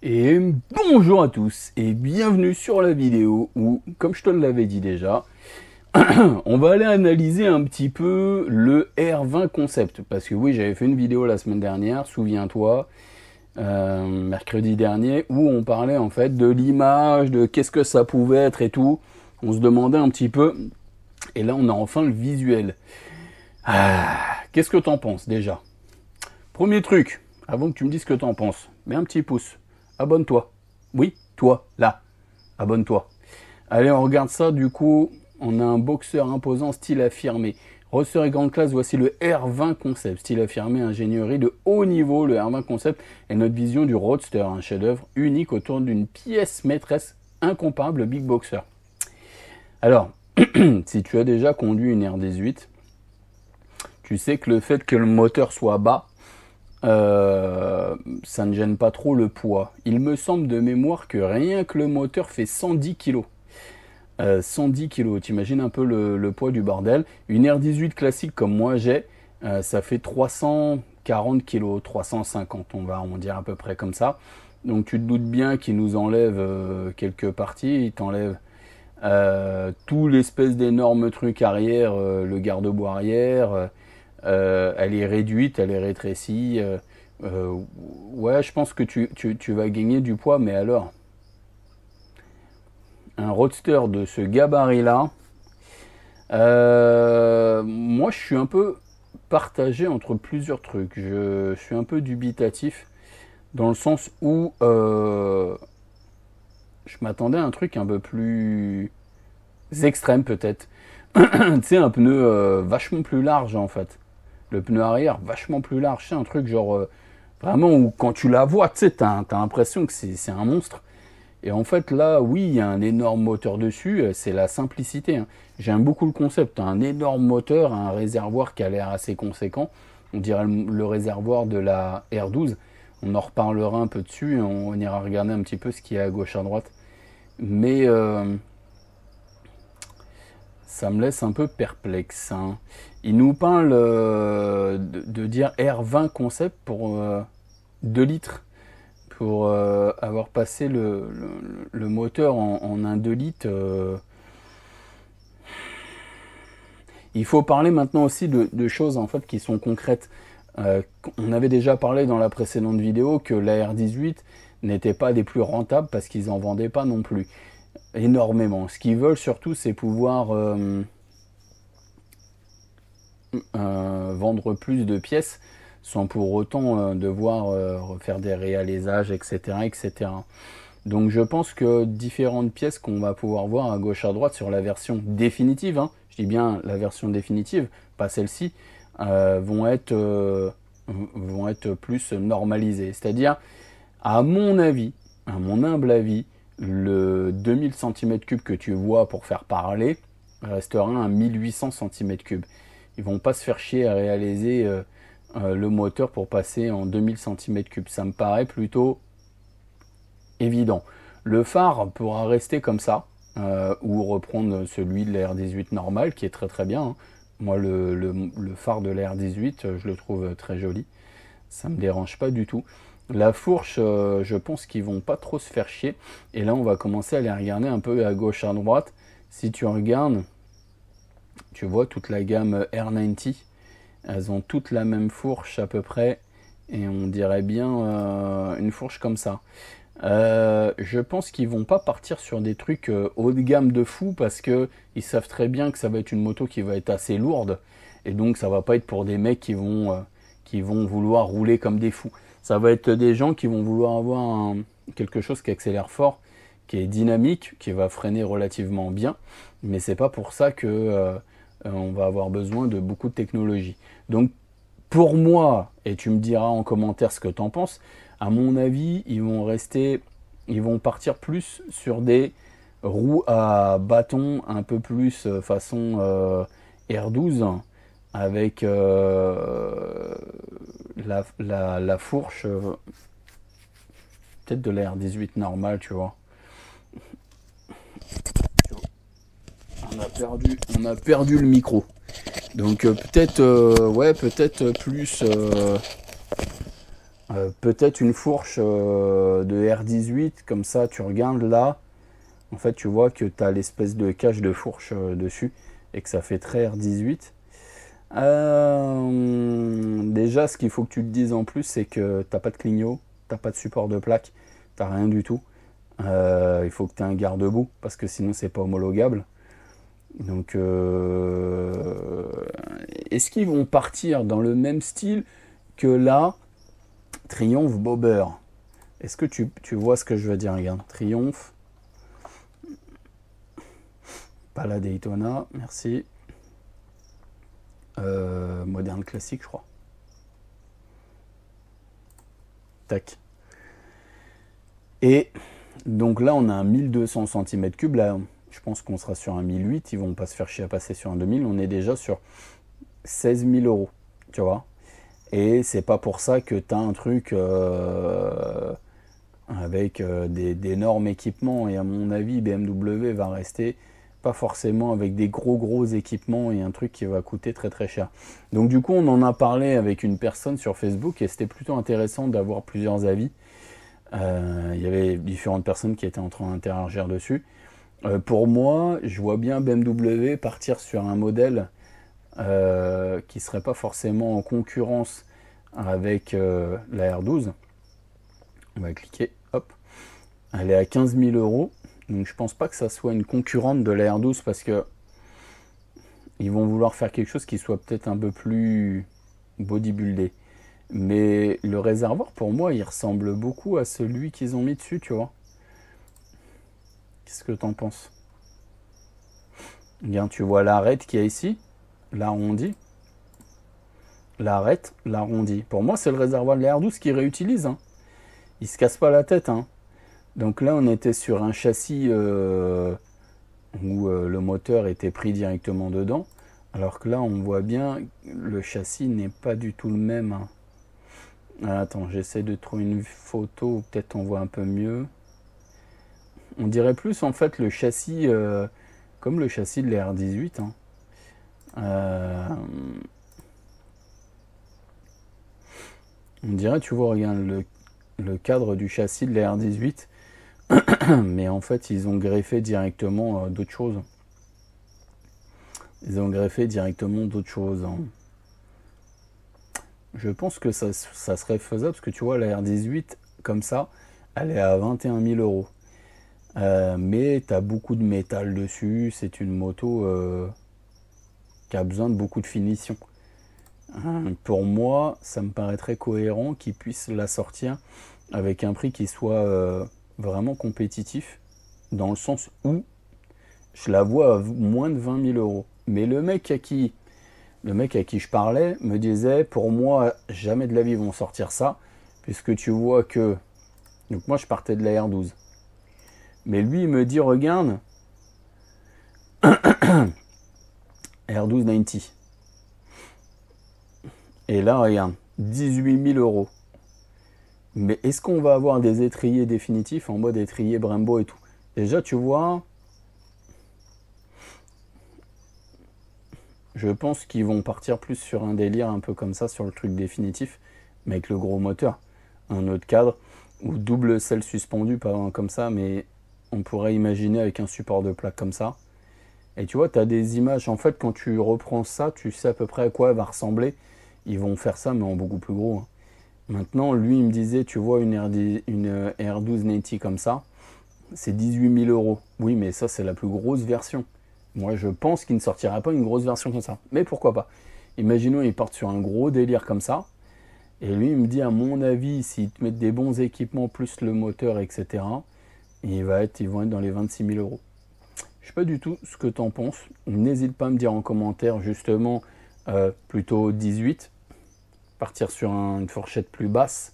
Et bonjour à tous et bienvenue sur la vidéo où, comme je te l'avais dit déjà, on va aller analyser un petit peu le R20 concept. Parce que oui, j'avais fait une vidéo la semaine dernière, souviens-toi, mercredi dernier, où on parlait en fait de l'image, de qu'est-ce que ça pouvait être et tout. On se demandait un petit peu, et là on a enfin le visuel. Qu'est-ce que t'en penses déjà? Premier truc, avant que tu me dises ce que t'en penses, mets un petit pouce. Abonne-toi. Oui, toi, là. Abonne-toi. Allez, on regarde ça. Du coup, on a un boxeur imposant, style affirmé. Roster et grande classe, voici le R20 Concept. Style affirmé, ingénierie de haut niveau. Le R20 Concept est notre vision du roadster, un chef-d'œuvre unique autour d'une pièce maîtresse incomparable Big Boxer. Alors, si tu as déjà conduit une R18, tu sais que le fait que le moteur soit bas, ça ne gêne pas trop le poids. Il me semble de mémoire que rien que le moteur fait 110 kg. 110 kg, t'imagines un peu le poids du bordel. Une R18 classique comme moi j'ai, ça fait 340 kg, 350 on va dire à peu près comme ça. Donc tu te doutes bien qu'il nous enlève quelques parties, il t'enlève tout l'espèce d'énorme truc arrière, le garde-boue arrière. Elle est réduite, elle est rétrécie. Ouais, je pense que tu vas gagner du poids, mais alors, un roadster de ce gabarit-là, moi je suis un peu partagé entre plusieurs trucs. Je suis un peu dubitatif dans le sens où je m'attendais à un truc un peu plus extrême peut-être. Tu sais, un pneu vachement plus large en fait. Le pneu arrière vachement plus large, c'est un truc genre vraiment où quand tu la vois, tu sais, t'as l'impression que c'est un monstre. Et en fait là, oui, il y a un énorme moteur dessus, c'est la simplicité. Hein. J'aime beaucoup le concept, un énorme moteur, un réservoir qui a l'air assez conséquent. On dirait le réservoir de la R12. On en reparlera un peu dessus, et on ira regarder un petit peu ce qu'il y a à gauche à droite. Mais ça me laisse un peu perplexe. Hein. Il nous parle de dire R20 concept pour 2 litres. Pour avoir passé le moteur en un 2 litres. Il faut parler maintenant aussi de choses en fait qui sont concrètes. On avait déjà parlé dans la précédente vidéo que la R18 n'était pas des plus rentables parce qu'ils n'en vendaient pas non plus énormément. Ce qu'ils veulent surtout, c'est pouvoir vendre plus de pièces sans pour autant devoir refaire des réalisages, etc., etc. Donc je pense que différentes pièces qu'on va pouvoir voir à gauche à droite sur la version définitive, hein, je dis bien la version définitive, pas celle-ci, vont être plus normalisées. C'est-à-dire, à mon avis, à mon humble avis, le 2000 cm3 que tu vois pour faire parler restera à 1800 cm3. Ils vont pas se faire chier à réaliser le moteur pour passer en 2000 cm3. Ça me paraît plutôt évident. Le phare pourra rester comme ça, ou reprendre celui de la R18 normale, qui est très très bien. Hein. Moi, le phare de la R18, je le trouve très joli. Ça me dérange pas du tout. La fourche, je pense qu'ils vont pas trop se faire chier. Et là, on va commencer à les regarder un peu à gauche, à droite. Si tu regardes, tu vois toute la gamme R90. Elles ont toutes la même fourche à peu près. Et on dirait bien une fourche comme ça. Je pense qu'ils vont pas partir sur des trucs haut de gamme de fou parce que ils savent très bien que ça va être une moto qui va être assez lourde. Et donc, ça va pas être pour des mecs qui vont vouloir rouler comme des fous. Ça va être des gens qui vont vouloir avoir quelque chose qui accélère fort, qui est dynamique, qui va freiner relativement bien, mais c'est pas pour ça que on va avoir besoin de beaucoup de technologie. Donc pour moi, et tu me diras en commentaire ce que tu en penses, à mon avis, ils vont partir plus sur des roues à bâton un peu plus façon R12 avec la fourche peut-être de la R18 normale, tu vois. On a perdu le micro. Donc peut-être ouais, peut-être plus Peut-être une fourche de R18, comme ça tu regardes là, en fait tu vois que tu as l'espèce de cache de fourche dessus et que ça fait très R18. Déjà ce qu'il faut que tu te dises en plus, c'est que t'as pas de clignot, t'as pas de support de plaque, t'as rien du tout. Il faut que tu aies un garde-boue parce que sinon c'est pas homologable. Donc est-ce qu'ils vont partir dans le même style que là, Triomphe Bobber? Est-ce que tu vois ce que je veux dire? Regarde, Triomphe, pas la Daytona, merci. Moderne classique, je crois. Tac. Et donc là, on a un 1200 cm3. Là, je pense qu'on sera sur un 1008. Ils vont pas se faire chier à passer sur un 2000. On est déjà sur 16 000 euros. Tu vois? Et c'est pas pour ça que tu as un truc avec d'énormes équipements. Et à mon avis, BMW va rester pas forcément avec des gros équipements et un truc qui va coûter très très cher. Donc du coup, on en a parlé avec une personne sur Facebook et c'était plutôt intéressant d'avoir plusieurs avis. Il y avait différentes personnes qui étaient en train d'interagir dessus. Pour moi, je vois bien BMW partir sur un modèle qui serait pas forcément en concurrence avec la R12. On va cliquer, hop. Elle est à 15 000 euros. Donc je pense pas que ça soit une concurrente de la R12 parce que ils vont vouloir faire quelque chose qui soit peut-être un peu plus bodybuildé. Mais le réservoir, pour moi, il ressemble beaucoup à celui qu'ils ont mis dessus, tu vois. Qu'est-ce que t'en penses? Bien, tu vois l'arête qu'il y a ici, l'arrondi. L'arête, l'arrondi. Pour moi, c'est le réservoir de la R12 qu'ils réutilisent. Hein. Ils se cassent pas la tête. Hein. Donc là, on était sur un châssis où le moteur était pris directement dedans. Alors que là, on voit bien, le châssis n'est pas du tout le même. Hein. Attends, j'essaie de trouver une photo où peut-être on voit un peu mieux. On dirait plus en fait le châssis comme le châssis de la R18. Hein. On dirait, tu vois, regarde le cadre du châssis de la R18. Mais en fait, ils ont greffé directement d'autres choses. Ils ont greffé directement d'autres choses. Hein. Je pense que ça serait faisable parce que tu vois, la R18, comme ça, elle est à 21 000 euros. Mais tu as beaucoup de métal dessus. C'est une moto qui a besoin de beaucoup de finition. Pour moi, ça me paraîtrait cohérent qu'ils puissent la sortir avec un prix qui soit vraiment compétitif, dans le sens où je la vois à moins de 20 000 euros. Mais le mec à qui je parlais me disait, pour moi, jamais de la vie ils vont sortir ça, puisque tu vois que... Donc moi, je partais de la R12. Mais lui, il me dit, regarde, R12 90. Et là, regarde, 18 000 euros. Mais est-ce qu'on va avoir des étriers définitifs en mode étrier Brembo et tout? Déjà, tu vois, je pense qu'ils vont partir plus sur un délire un peu comme ça, sur le truc définitif, mais avec le gros moteur. Un autre cadre, ou double selle suspendue, pas comme ça, mais on pourrait imaginer avec un support de plaque comme ça. Et tu vois, tu as des images, en fait, quand tu reprends ça, tu sais à peu près à quoi elle va ressembler. Ils vont faire ça, mais en beaucoup plus gros. Hein. Maintenant, lui, il me disait, tu vois, une R12 90 comme ça, c'est 18 000 euros. Oui, mais ça, c'est la plus grosse version. Moi, je pense qu'il ne sortira pas une grosse version comme ça. Mais pourquoi pas? Imaginons, il part sur un gros délire comme ça. Et lui, il me dit, à mon avis, s'ils te mettent des bons équipements, plus le moteur, etc., ils vont être dans les 26 000 euros. Je ne sais pas du tout ce que tu en penses. N'hésite pas à me dire en commentaire, justement, plutôt 18. Partir sur une fourchette plus basse,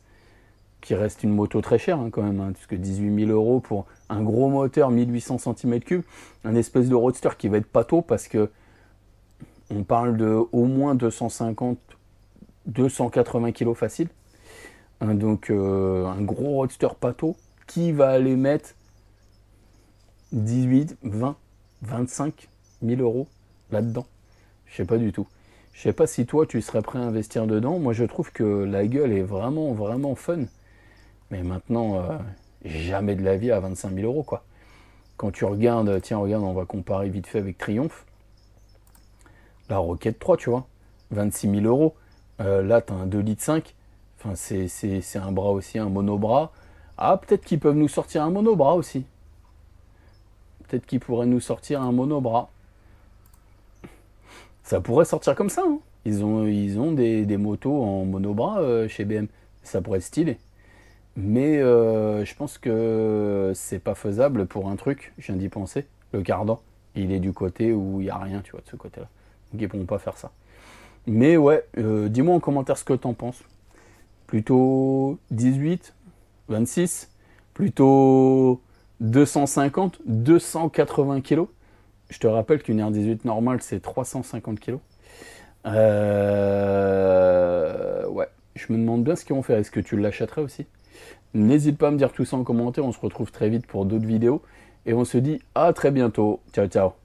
qui reste une moto très chère hein, quand même, hein, puisque 18 000 euros pour un gros moteur 1800 cm3, un espèce de roadster qui va être pâteau parce que on parle de au moins 280 kg facile. Hein, donc un gros roadster pâteau qui va aller mettre 18, 20, 25 000 euros là-dedans. Je sais pas du tout. Je sais pas si toi, tu serais prêt à investir dedans. Moi, je trouve que la gueule est vraiment, vraiment fun. Mais maintenant, jamais de la vie à 25 000 euros, quoi. Quand tu regardes, tiens, regarde, on va comparer vite fait avec Triumph. La Rocket 3, tu vois, 26 000 euros. Là, tu as un 2,5 litres. Enfin, c'est un bras aussi, un monobras. Ah, peut-être qu'ils peuvent nous sortir un monobras aussi. Peut-être qu'ils pourraient nous sortir un monobras. Ça pourrait sortir comme ça. Hein. Ils ont des motos en monobras chez BM. Ça pourrait être stylé. Mais je pense que c'est pas faisable pour un truc. Je viens d'y penser. Le cardan, il est du côté où il n'y a rien, tu vois, de ce côté-là. Donc ils pourront pas faire ça. Mais ouais, dis-moi en commentaire ce que t'en penses. Plutôt 18, 26, plutôt 250, 280 kg. Je te rappelle qu'une R18 normale, c'est 350 kg. Ouais, je me demande bien ce qu'ils vont faire. Est-ce que tu l'achèterais aussi? N'hésite pas à me dire tout ça en commentaire. On se retrouve très vite pour d'autres vidéos. Et on se dit à très bientôt. Ciao, ciao.